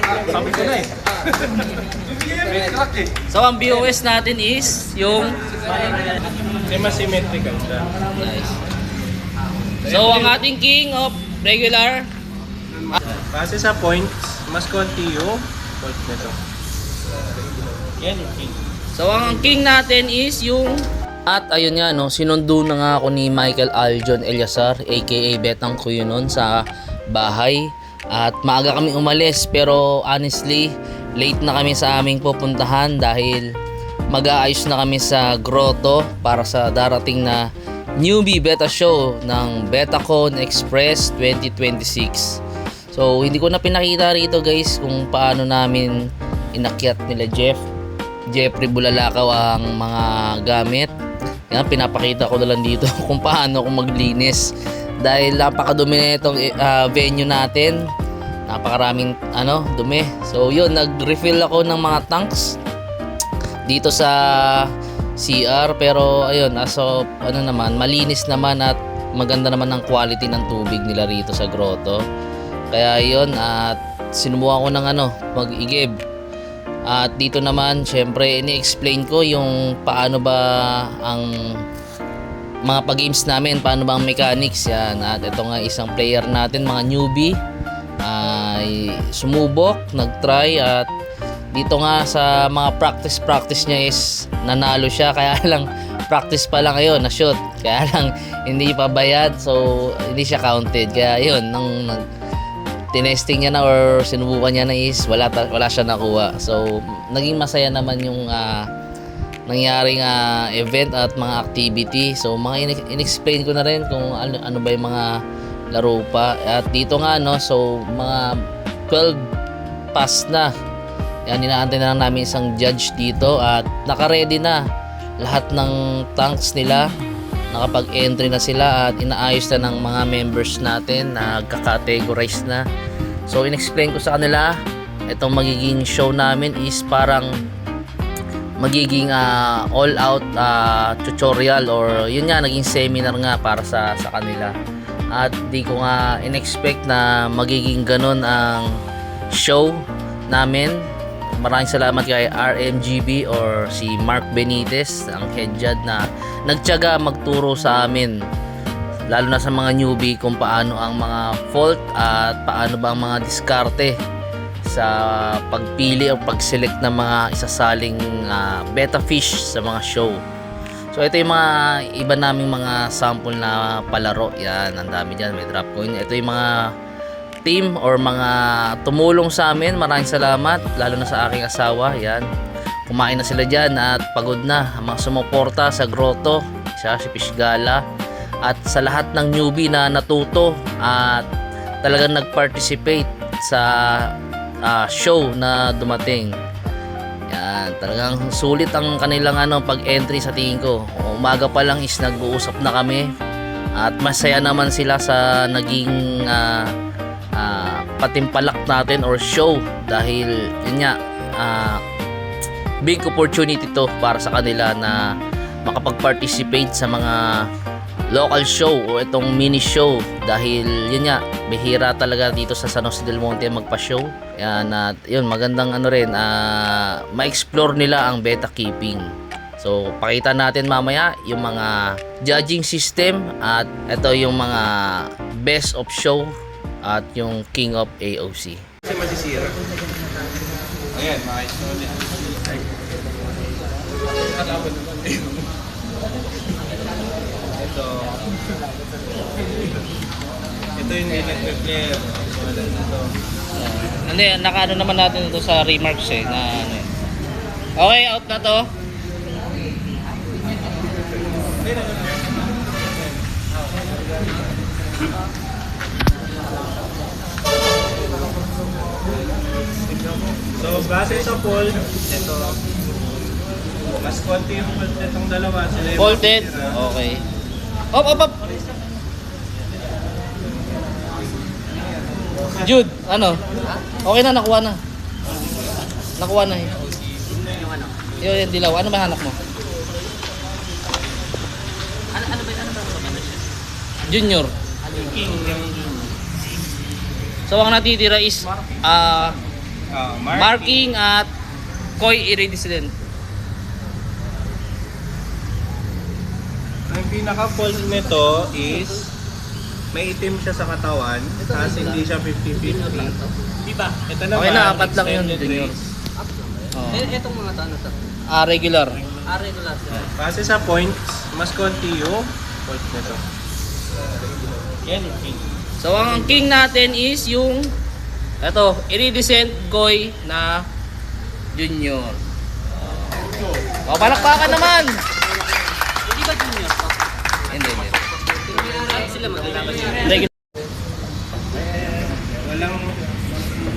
Sabi ko na eh. So ang BOS natin is yung Symmetrical siya. nice. So ang ating king of regular Base sa points, mas konti yung point nito. Yan yung king. So ang king natin is yung at ayun nga no, sinundo na nga ako ni Michael Aljon Eliazar aka Betang Kuyo nun sa bahay at maaga kami umalis pero honestly late na kami sa aming pupuntahan dahil mag-aayos na kami sa grotto para sa darating na newbie beta show ng Betacon Express 2026. So hindi ko na pinakita rito guys kung paano namin inakyat nila Jeffrey Bulalakaw ang mga gamit. Yan, pinapakita ko na lang dito kung paano ako maglinis dahil napakadumi na itong venue natin. Napakaraming dumi. So yun, nag-refill ako ng mga tanks dito sa CR pero ayun, aso naman, malinis naman at maganda naman ang quality ng tubig nila rito sa grotto. Kaya yun, at sinubukan ko ng mag-igib. At dito naman, syempre, ini-explain ko yung paano ba ang mga pag-games namin, paano ba ang mechanics yan. At ito nga isang player natin, mga newbie, ay sumubok, nag-try at dito nga sa mga practice niya is nanalo siya. Kaya lang, practice pa lang ngayon, na-shoot. Kaya lang, hindi pa bayad, so hindi siya counted. Kaya yun, nung tinesting niya na or sinubukan niya na is wala siya nakuha. So naging masaya naman yung nangyaring event at mga activity. So mga in-explain ko na rin kung ano ba yung mga laro pa. At dito nga so mga 12 pass na. Yan, inaantay na lang namin isang judge dito at naka-ready na lahat ng tanks nila. Nakapag-entry na sila at inaayos na ng mga members natin na kakategorize na. So in-explain ko sa kanila itong magiging show namin is parang magiging all out tutorial or yun nga, naging seminar nga para sa kanila. At di ko nga in-expect na magiging ganun ang show namin. Maraming salamat kay RMGB or si Mark Benitez, ang head judge na nagtiyaga magturo sa amin, lalo na sa mga newbie, kung paano ang mga fault at paano ba ang mga diskarte sa pagpili o pag-select ng mga isasaling beta fish sa mga show. So ito yung mga iba naming mga sample na palaro. Yan, ang dami dyan, may drop coin. Ito yung mga team or mga tumulong sa amin. Maraming salamat, lalo na sa aking asawa. Yan, kumain na sila dyan at pagod na. Ang mga sumuporta sa grotto, siya si Pishgala, at sa lahat ng newbie na natuto at talagang nag-participate sa show na dumating. Yan, talagang sulit ang kanilang pag-entry sa tingin ko. Umaga pa lang is nag-uusap na kami at masaya naman sila sa naging patimpalak natin or show dahil yun nga, big opportunity to para sa kanila na makapag-participate sa mga local show o itong mini show dahil yun nga, bihira talaga dito sa San Jose del Monte magpa-show. Yan, at yun, magandang rin ma-explore nila ang beta keeping. So pakita natin mamaya yung mga judging system at ito yung mga best of show at yung king of AOC. Kasi masisira. Ayan, maayos na ulit. Ito yung nag-player. Nakaano naman natin ito sa remarks na okay, out na to. So base sa poll, ito mas konti yung poll nitong dalawa. Sila yung Folded. Okay. Op. Jude, okay na, nakuha na. Nakuha na eh. Yung dilaw, ano ba hanap mo? Ano ba Junior. King yung So ang natitira is marking at koi iridescent. Ang pinaka-fault nito is may itim siya sa katawan, kasi hindi siya 50-50. Diba? Ito naman, Okay na, apat lang yun, extended Junior. race. Oh. Etong mga to, ano to? Regular. Regular sila. Base sa points, mas konti yung point nito. Yan yung king. So ang king natin is yung iridescent koi na junior. Oh, palakpakan naman. Hindi ba junior to? Hindi. Ano sila maglalaban sila? Regular.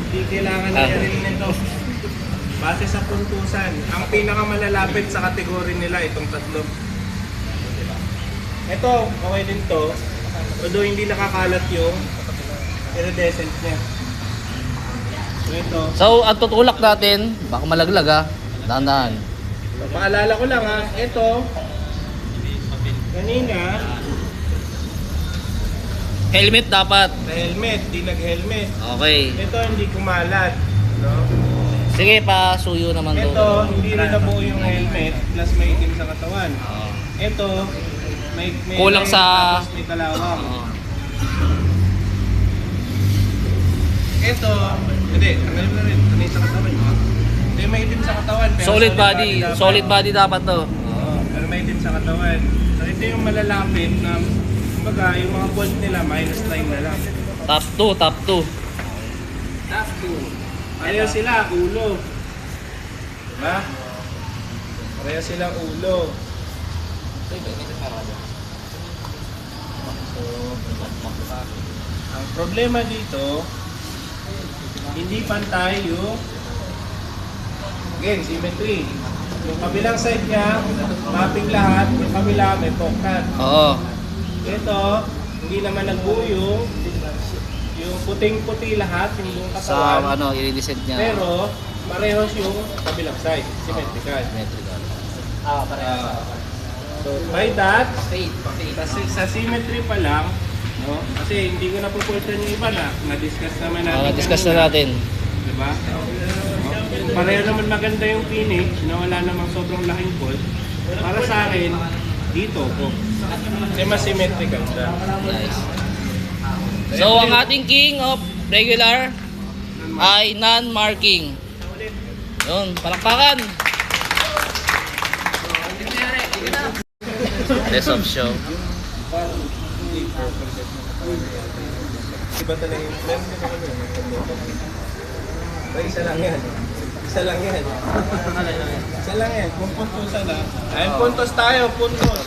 Hindi kailangan na rin nito. Base sa puntusan, ang pinakamalalapit sa kategory nila itong tatlo. Ito, okay din to. Although hindi nakakalat yung iridescent niya. So ito, So ang tutulak natin, baka malaglag ha. Dahan-dahan. paalala ko lang ha, ito, kanina, Helmet dapat. na helmet, di nag-helmet. Okay. Ito, hindi kumalat. No? Sige, pasuyo naman to. Ito, hindi rin nabuo yung helmet, plus may itim sa katawan. Oo. Ito, may Kulang sa- tapos may kalawang. Oo. Ito, hindi, tanggalin mo na rin. Tanay sa katawan. Ito yung may itim sa katawan. Pero Solid body. dapat. Solid body dapat to. Oo, pero may itim sa katawan. So ito yung malalapit na, kumbaga, yung mga bolt nila, minus 9 na lang. Top 2, top 2. Top 2. Pareho sila, ulo. Diba? Pareho silang ulo. So, ang problema dito, hindi pantay yung again, symmetry. Yung kabilang side niya, mapping lahat, yung kabila may pocket. Oo. Ito, hindi naman nagbuo yung puting-puti lahat, yung buong Sa katawan. iridescent niya. Pero, parehos yung kabilang side, symmetrical. Symmetrical. Ah, so, by that, Fade. sa symmetry pa lang, no? Kasi hindi ko napupulsan yung iba na-discuss naman natin. Discuss kanina. na natin. Diba? No? Pareho naman maganda yung finish na wala namang sobrang laking fault. Para sa akin, dito po. Kasi mas symmetrical siya. Nice. So ang ating king of regular ay non-marking. Yun, palakpakan. Rest of show. Iba talaga yung plan. Isa lang yan. Isa lang yan. Isa lang yan. Kung puntosan na. Ayun, puntos tayo. Puntos.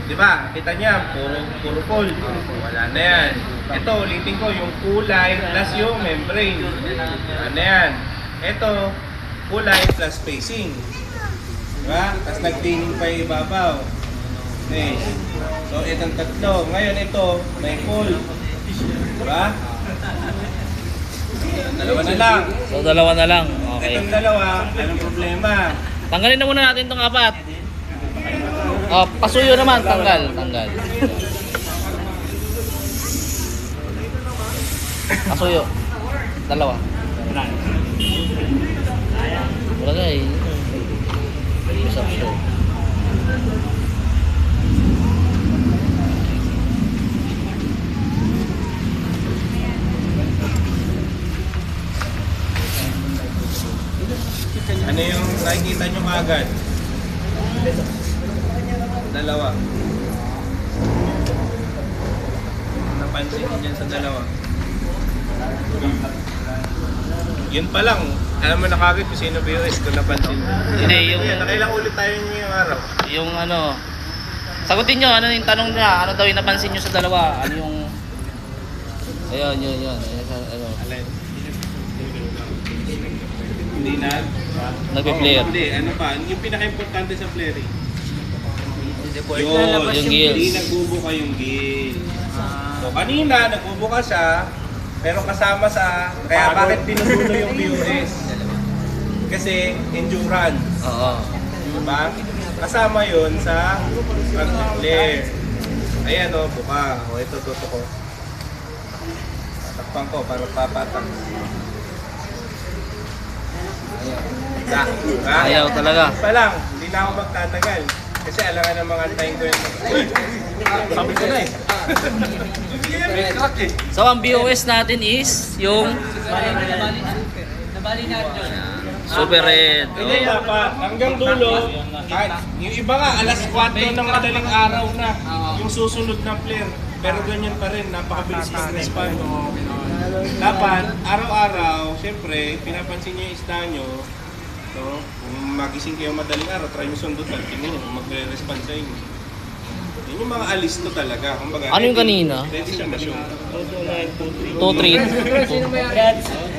Diba? Kita niya, puro fold. Wala na yan. Ito, ulitin ko, yung kulay plus yung membrane. Wala na yan. Ito, kulay plus spacing. Diba? Tapos nag-cleaning pa yung ibabaw. Okay. So, itong tatlo. Ngayon, ito, may fold. Diba? Dalawa na lang. So dalawa na lang. Okay. Itong dalawa, anong problema? Tanggalin na muna natin itong apat. Oh, pasuyo naman, tanggal. Pasuyo. Dalawa. Wala nga eh. Rest of show. Ano yung nakikita nyo kaagad? Dalawa. Napansin nyo dyan sa dalawa. Yun pa lang. Alam mo na kagad kung sino BOS kung napansin nyo. Hindi, yung- Yan, nakailang ulit tayo ngayong araw. Yung ano, sagutin nyo, ano yung tanong niya? Ano daw yung napansin nyo sa dalawa? Ano yung... Ayun. Ayun, ano. Alin? Hindi na. Nagpe-player. Hindi, ano pa? Yung pinaka-importante sa playering. Yung gills. Hindi nagbubuka yung gills. So kanina, nagbubuka siya, pero kasama sa... Kaya bakit dinudulo yung BOS? Kasi endurance. Oo. Diba? Kasama yun sa pag-clear. Ayan o, buka. O, ito, tuto ko. Tatakpan ko para papatak. Ayaw talaga. Pa lang, hindi na ako magtatagal. Kasi alangan ng mga time ko yun. Uy! Sabi ko na eh. May crack eh. So ang BOS natin is yung Nabali natin yun. Super Red. Hindi dapat, hanggang dulo, kahit, yung iba nga, alas 4 ng madaling araw na, yung susunod na player. Pero ganyan pa rin, napakabilis mag-respond. Dapat, araw-araw, syempre, pinapansin niyo yung isda nyo. So, kung magising kayo madaling araw, try nyo sundutan, tingnan nyo kung magre-respond sa inyo. Yun yung mga alisto talaga. Kumbaga, Ano yung kanina? Ready siya ma-show. 2-3.